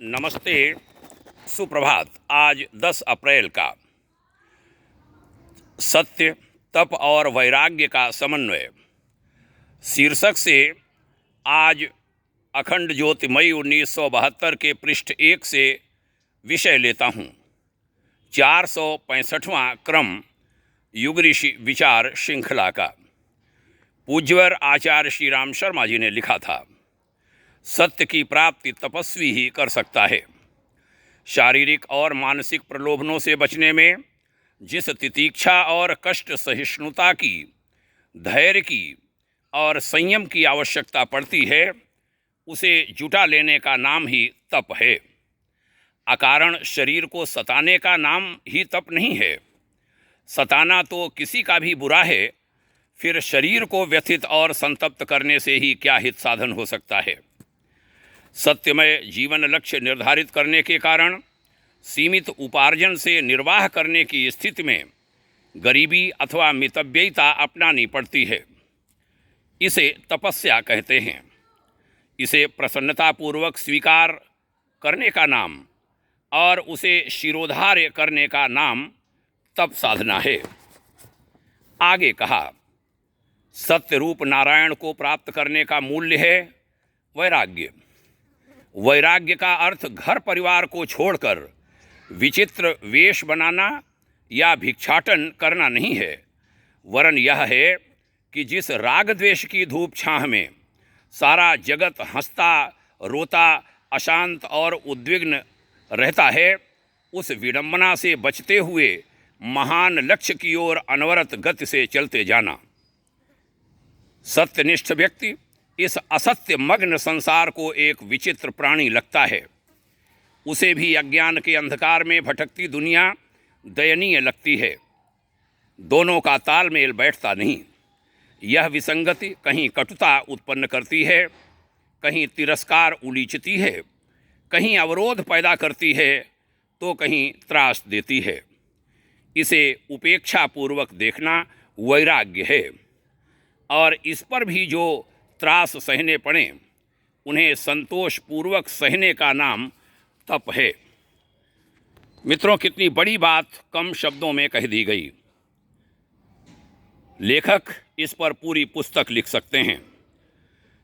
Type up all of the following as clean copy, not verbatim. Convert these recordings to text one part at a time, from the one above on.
नमस्ते, सुप्रभात। आज 10 अप्रैल का सत्य, तप और वैराग्य का समन्वय शीर्षक से आज अखंड ज्योतिमयी 1972 के पृष्ठ 1 से विषय लेता हूँ। 465वां क्रम युग ऋषि विचार श्रृंखला का पूज्यवर आचार्य श्री राम शर्मा जी ने लिखा था। सत्य की प्राप्ति तपस्वी ही कर सकता है। शारीरिक और मानसिक प्रलोभनों से बचने में जिस तितीक्षा और कष्ट सहिष्णुता की, धैर्य की और संयम की आवश्यकता पड़ती है, उसे जुटा लेने का नाम ही तप है। अकारण शरीर को सताने का नाम ही तप नहीं है। सताना तो किसी का भी बुरा है, फिर शरीर को व्यथित और संतप्त करने से ही क्या हित साधन हो सकता है। सत्यमय जीवन लक्ष्य निर्धारित करने के कारण सीमित उपार्जन से निर्वाह करने की स्थिति में गरीबी अथवा मितव्ययिता अपनानी पड़ती है। इसे तपस्या कहते हैं। इसे प्रसन्नतापूर्वक स्वीकार करने का नाम और उसे शिरोधार्य करने का नाम तप साधना है। आगे कहा, सत्य रूप नारायण को प्राप्त करने का मूल्य है वैराग्य। वैराग्य का अर्थ घर परिवार को छोड़कर विचित्र वेश बनाना या भिक्षाटन करना नहीं है, वरन यह है कि जिस राग द्वेष की धूप छाह में सारा जगत हंसता, रोता, अशांत और उद्विग्न रहता है, उस विडंबना से बचते हुए महान लक्ष्य की ओर अनवरत गति से चलते जाना। सत्यनिष्ठ व्यक्ति इस असत्य मग्न संसार को एक विचित्र प्राणी लगता है। उसे भी अज्ञान के अंधकार में भटकती दुनिया दयनीय लगती है। दोनों का तालमेल बैठता नहीं। यह विसंगति कहीं कटुता उत्पन्न करती है, कहीं तिरस्कार उलीचती है, कहीं अवरोध पैदा करती है, तो कहीं त्रास देती है। इसे उपेक्षापूर्वक देखना वैराग्य है, और इस पर भी जो त्रास सहने पड़े, उन्हें संतोषपूर्वक सहने का नाम तप है। मित्रों, कितनी बड़ी बात कम शब्दों में कह दी गई। लेखक इस पर पूरी पुस्तक लिख सकते हैं,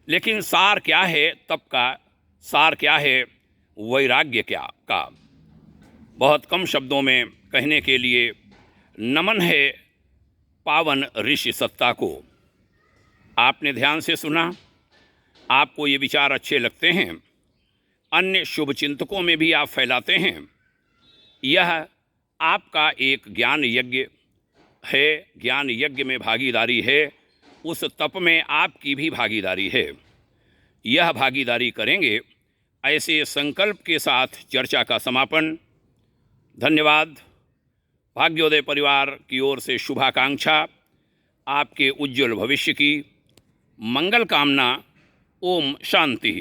लेकिन सार क्या है तप का, सार क्या है वैराग्य क्या का, बहुत कम शब्दों में कहने के लिए नमन है पावन ऋषि सत्ता को। आपने ध्यान से सुना, आपको ये विचार अच्छे लगते हैं, अन्य शुभ चिंतकों में भी आप फैलाते हैं। यह आपका एक ज्ञान यज्ञ है, ज्ञान यज्ञ में भागीदारी है, उस तप में आपकी भी भागीदारी है। यह भागीदारी करेंगे, ऐसे संकल्प के साथ चर्चा का समापन। धन्यवाद। भाग्योदय परिवार की ओर से शुभाकांक्षा, आपके उज्ज्वल भविष्य की मंगल कामना। ओम शांति।